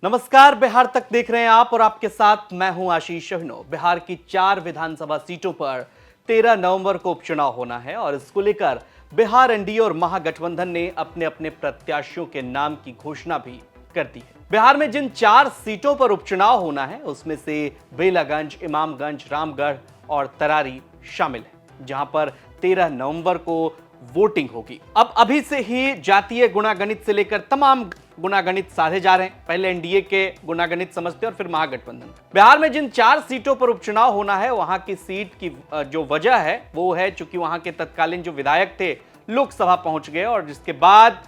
नमस्कार, बिहार तक देख रहे हैं आप और आपके साथ मैं हूं आशीष अभिनव। बिहार की 4 विधानसभा सीटों पर 13 नवंबर को उपचुनाव होना है और इसको लेकर बिहार एनडीए और महागठबंधन ने अपने अपने प्रत्याशियों के नाम की घोषणा भी कर दी है। बिहार में जिन 4 सीटों पर उपचुनाव होना है उसमें से बेलागंज, इमामगंज, रामगढ़ और तरारी शामिल है, जहां पर 13 नवंबर को वोटिंग होगी। अब अभी से ही जातीय गुणागणित से लेकर तमाम गुणागणित साधे जा रहे हैं। पहले एनडीए के गुणागणित समझते और फिर महागठबंधन। बिहार में जिन 4 सीटों पर उपचुनाव होना है वहां की सीट की जो वजह है वो है चूंकि वहां के तत्कालीन जो विधायक थे लोकसभा पहुंच गए और जिसके बाद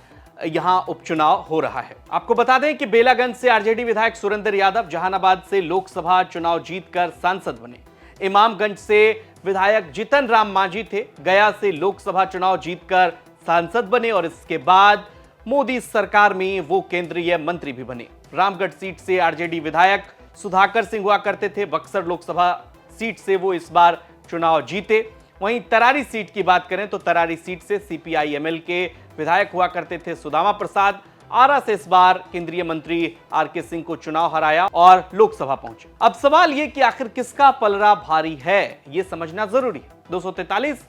यहां उपचुनाव हो रहा है। आपको बता दें कि बेलागंज से आरजेडी विधायक सुरेंद्र यादव जहानाबाद से लोकसभा चुनाव जीतकर सांसद बने। इमामगंज से विधायक जीतन राम मांझी थे, गया से लोकसभा चुनाव जीतकर सांसद बने और इसके बाद मोदी सरकार में वो केंद्रीय मंत्री भी बने। रामगढ़ सीट से आरजेडी विधायक सुधाकर सिंह हुआ करते थे, बक्सर लोकसभा सीट से वो इस बार चुनाव जीते। वहीं तरारी सीट की बात करें तो तरारी सीट से सीपीआई-एमएल के विधायक हुआ करते थे सुदामा प्रसाद। आरा से इस बार केंद्रीय मंत्री आरके सिंह को चुनाव हराया और लोकसभा पहुंचे। अब सवाल यह कि आखिर किसका पलड़ा भारी है, यह समझना जरूरी है। 243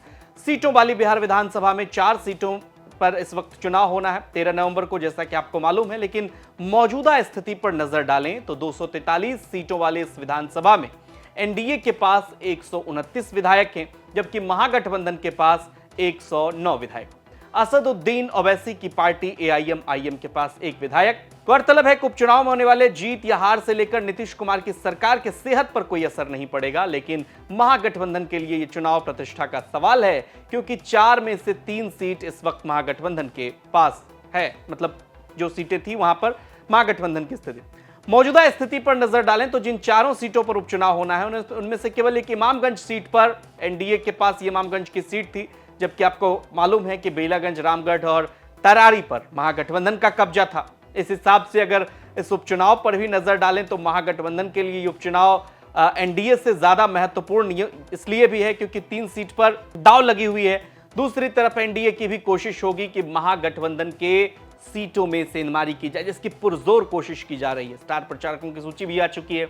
सीटों वाली बिहार विधानसभा में 4 सीटों पर इस वक्त चुनाव होना है 13 नवंबर को, जैसा कि आपको मालूम है। लेकिन मौजूदा स्थिति पर नजर डालें तो 243 सीटों वाले इस विधानसभा में एनडीए के पास 129 विधायक हैं, जबकि महागठबंधन के पास 109 विधायक। असदुद्दीन ओवैसी की पार्टी एआईएम के पास 1 विधायक। गौरतलब है कि उपचुनाव में होने वाले जीत या हार से लेकर नीतीश कुमार की सरकार के सेहत पर कोई असर नहीं पड़ेगा, लेकिन महागठबंधन के लिए यह चुनाव प्रतिष्ठा का सवाल है, क्योंकि 4 में से 3 सीट इस वक्त महागठबंधन के पास है। मतलब जो सीटें थी वहां पर महागठबंधन की स्थिति। मौजूदा स्थिति पर नजर डालें तो जिन 4 सीटों पर उपचुनाव होना है उनमें से केवल एक इमामगंज सीट पर एनडीए के पास इमामगंज की सीट थी, जबकि आपको मालूम है कि बेलागंज, रामगढ़ और तरारी पर महागठबंधन का कब्जा था। इस हिसाब से अगर इस उपचुनाव पर भी नजर डालें तो महागठबंधन के लिए ये उपचुनाव एनडीए से ज्यादा महत्वपूर्ण इसलिए भी है क्योंकि 3 सीट पर दांव लगी हुई है। दूसरी तरफ एनडीए की भी कोशिश होगी कि महागठबंधन के सीटों में सेंधमारी की जाए, जिसकी पुरजोर कोशिश की जा रही है। स्टार प्रचारकों की सूची भी आ चुकी है।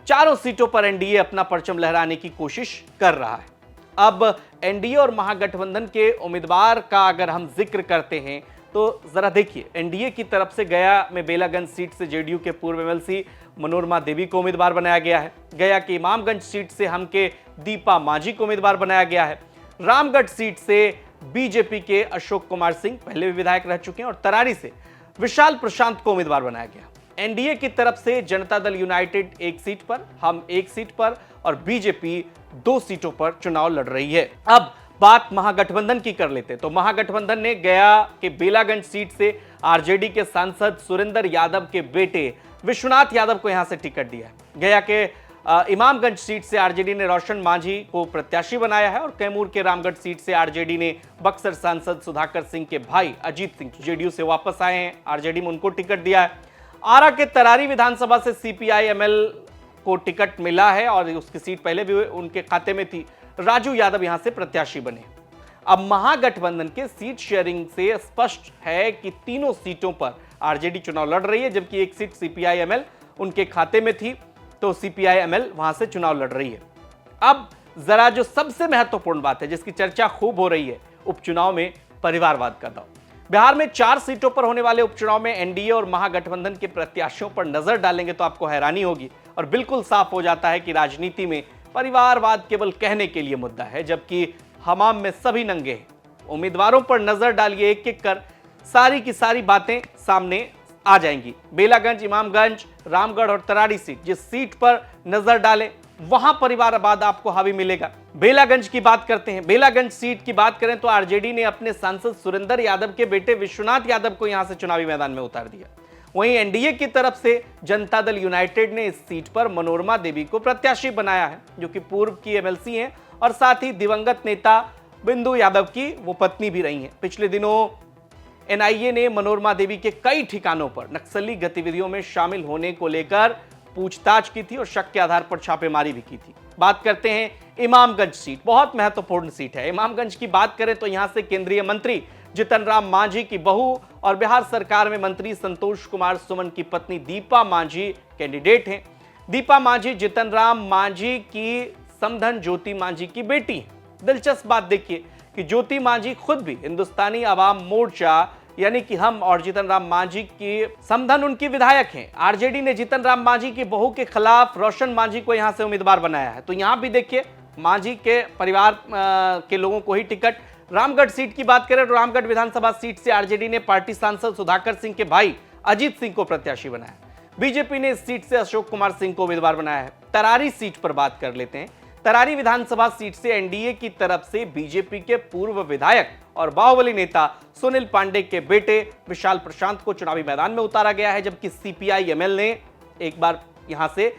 4 सीटों पर एनडीए अपना परचम लहराने की कोशिश कर रहा है। अब एनडीए और महागठबंधन के उम्मीदवार का अगर हम जिक्र करते हैं तो जरा देखिए, एनडीए की तरफ से गया में बेलागंज सीट से जेडीयू के पूर्व एमएलसी मनोरमा देवी को उम्मीदवार बनाया गया है। गया की इमामगंज सीट से हम के दीपा मांझी को उम्मीदवार बनाया गया है। रामगढ़ सीट से बीजेपी के अशोक कुमार सिंह पहले भी विधायक रह चुके हैं और तरारी से विशाल प्रशांत को उम्मीदवार बनाया गया। एनडीए की तरफ से जनता दल यूनाइटेड 1 सीट पर, हम 1 सीट पर और बीजेपी 2 सीटों पर चुनाव लड़ रही है। अब बात महागठबंधन की कर लेते तो महागठबंधन ने गया के बेलागंज सीट से आरजेडी के सांसद सुरेंद्र यादव के बेटे विश्वनाथ यादव को यहां से टिकट दिया है। गया के इमामगंज सीट से आरजेडी ने रोशन मांझी को प्रत्याशी बनाया है और कैमूर के रामगढ़ सीट से आरजेडी ने बक्सर सांसद सुधाकर सिंह के भाई अजीत सिंह जेडीयू से वापस आए हैं, आरजेडी में उनको टिकट दिया है। आरा के तरारी विधानसभा से सीपीआई-एमएल को टिकट मिला है और उसकी सीट पहले भी उनके खाते में थी। राजू यादव यहां से प्रत्याशी बने। अब महागठबंधन के सीट शेयरिंग से स्पष्ट है कि तीनों सीटों पर आरजेडी चुनाव लड़ रही है, जबकि 1 सीट सीपीआई-एमएल उनके खाते में थी, तो सीपीआई-एमएल वहां से चुनाव लड़ रही है। अब जरा जो सबसे महत्वपूर्ण बात है जिसकी चर्चा खूब हो रही है, उपचुनाव में परिवारवाद का दांव। बिहार में 4 सीटों पर होने वाले उपचुनाव में एनडीए और महागठबंधन के प्रत्याशियों पर नजर डालेंगे तो आपको हैरानी होगी और बिल्कुल साफ हो जाता है कि राजनीति में परिवारवाद केवल कहने के लिए मुद्दा है, जबकि हमाम में सभी नंगे हैं। उम्मीदवारों पर नजर डालिए, एक एक कर सारी की सारी बातें सामने आ जाएंगी। बेलागंज, इमामगंज, रामगढ़ और तरारी सीट, जिस सीट पर नजर डालें वहां परिवारवाद आपको हावी मिलेगा। बेलागंज की बात करते हैं। बेलागंज सीट की बात करें तो आरजेडी ने अपने सांसद सुरेंद्र यादव के बेटे विश्वनाथ यादव को यहां से चुनावी मैदान में उतार दिया। वहीं एनडीए की तरफ से जनता दल यूनाइटेड ने इस सीट पर मनोरमा देवी को प्रत्याशी बनाया है, जो कि पूर्व की एमएलसी हैं और साथ ही दिवंगत नेता बिंदु यादव की वो पत्नी भी रही हैं। पिछले दिनों एनआईए ने मनोरमा देवी के कई ठिकानों पर नक्सली गतिविधियों में शामिल होने को लेकर पूछताछ की थी और शक के आधार पर छापेमारी भी की थी। बात करते हैं इमामगंज सीट, बहुत महत्वपूर्ण सीट है। इमामगंज की बात करें तो यहां से केंद्रीय मंत्री जीतन राम मांझी की बहू और बिहार सरकार में मंत्री संतोष कुमार सुमन की पत्नी दीपा मांझी कैंडिडेट हैं। दीपा मांझी जीतन राम मांझी की समधन ज्योति मांझी की बेटी है। दिलचस्प बात देखिए कि ज्योति मांझी खुद भी हिंदुस्तानी आवाम मोर्चा यानी कि हम और जीतन राम मांझी की समधन उनकी विधायक हैं। आरजेडी ने जीतन राम मांझी की बहू के खिलाफ रोशन मांझी को यहां से उम्मीदवार बनाया है। तो यहां भी देखिए मांझी के परिवार के लोगों को ही टिकट। रामगढ़ सीट की बात करें तो रामगढ़ विधानसभा सीट से आरजेडी ने पार्टी सांसद सुधाकर सिंह के भाई अजीत सिंह को प्रत्याशी बनाया। बीजेपी ने इस सीट से अशोक कुमार सिंह को उम्मीदवार बनाया है। तरारी सीट पर बात कर लेते हैं। तरारी विधानसभा सीट से एनडीए की तरफ से बीजेपी के पूर्व विधायक और बाहुबली नेता सुनील पांडे के बेटे विशाल प्रशांत को चुनावी मैदान में उतारा गया है, जबकि सीपीआई एमएल ने एक बार यहां से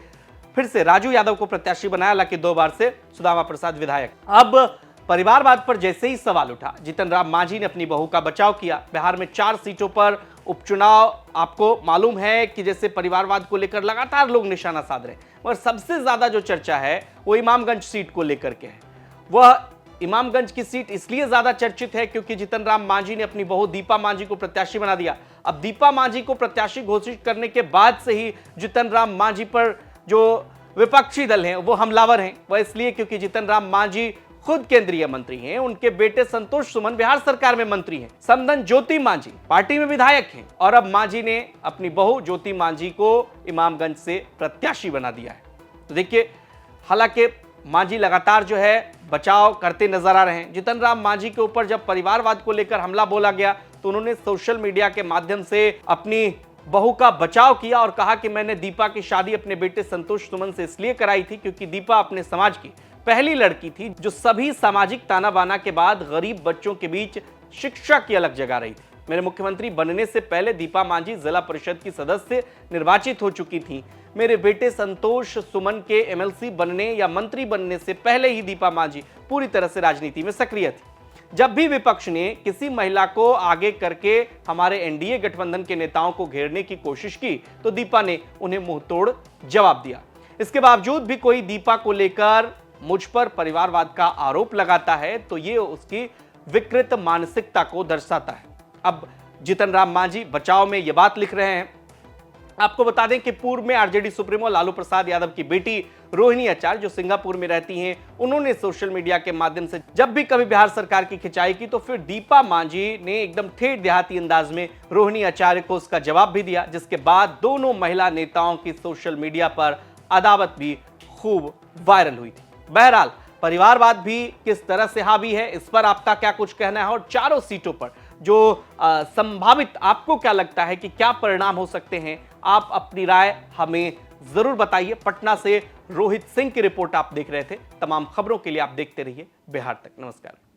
फिर से राजू यादव को प्रत्याशी बनाया, हालांकि 2 बार से सुदामा प्रसाद विधायक। अब परिवारवाद पर जैसे ही सवाल उठा, जीतन राम मांझी ने अपनी बहू का बचाव किया। बिहार में 4 सीटों पर उपचुनाव, आपको मालूम है कि जैसे परिवारवाद को लेकर लगातार लोग निशाना साध रहे हैं, और सबसे ज्यादा जो चर्चा है वो इमामगंज सीट को लेकर के है। वह इमामगंज की सीट इसलिए ज्यादा चर्चित है क्योंकि जीतन राम मांझी ने अपनी बहू दीपा मांझी को प्रत्याशी बना दिया। अब दीपा मांझी को प्रत्याशी घोषित करने के बाद से ही जीतन राम मांझी पर जो विपक्षी दल हैं वो हमलावर हैं। वह इसलिए क्योंकि जीतन राम मांझी खुद केंद्रीय मंत्री हैं, उनके बेटे संतोष सुमन बिहार सरकार में मंत्री हैं, समधन ज्योति मांझी पार्टी में विधायक हैं, और अब मांझी ने अपनी बहू ज्योति मांझी को इमामगंज से प्रत्याशी बना दिया है। तो देखिए, हालांकि मांझी लगातार जो है बचाव करते नजर आ रहे हैं। जीतन राम मांझी के ऊपर जब परिवारवाद को लेकर हमला बोला गया तो उन्होंने सोशल मीडिया के माध्यम से अपनी बहू का बचाव किया और कहा कि मैंने दीपा की शादी अपने बेटे संतोष सुमन से इसलिए कराई थी क्योंकि दीपा अपने समाज की पहली लड़की थी जो सभी सामाजिक ताना बाना के बाद गरीब बच्चों के बीच शिक्षा की अलग जगह रही थी। मेरे मुख्यमंत्री बनने से पहले दीपा मांझी जिला परिषद की सदस्य निर्वाचित हो चुकी थी। मेरे बेटे संतोष सुमन के एमएलसी बनने या मंत्री बनने से पहले ही दीपा मांझी पूरी तरह से राजनीति में सक्रिय थी। जब भी विपक्ष ने किसी महिला को आगे करके हमारे एनडीए गठबंधन के नेताओं को घेरने की कोशिश की तो दीपा ने उन्हें मुंहतोड़ जवाब दिया। इसके बावजूद भी कोई दीपा को लेकर मुझ पर परिवारवाद का आरोप लगाता है तो ये उसकी विकृत मानसिकता को दर्शाता है। अब जीतन राम मांझी बचाव में ये बात लिख रहे हैं। आपको बता दें कि पूर्व में आरजेडी सुप्रीमो लालू प्रसाद यादव की बेटी रोहिणी आचार्य जो सिंगापुर में रहती हैं, उन्होंने सोशल मीडिया के माध्यम से जब भी कभी बिहार सरकार की खिंचाई की तो फिर दीपा मांझी ने एकदम ठेठ देहाती अंदाज में रोहिणी आचार्य को उसका जवाब भी दिया, जिसके बाद दोनों महिला नेताओं की सोशल मीडिया पर अदावत भी खूब वायरल हुई थी। बहरहाल परिवारवाद भी किस तरह से हावी है, इस पर आपका क्या कुछ कहना है, और चारों सीटों पर जो संभावित आपको क्या लगता है कि क्या परिणाम हो सकते हैं, आप अपनी राय हमें जरूर बताइए। पटना से रोहित सिंह की रिपोर्ट आप देख रहे थे। तमाम खबरों के लिए आप देखते रहिए बिहार तक। नमस्कार।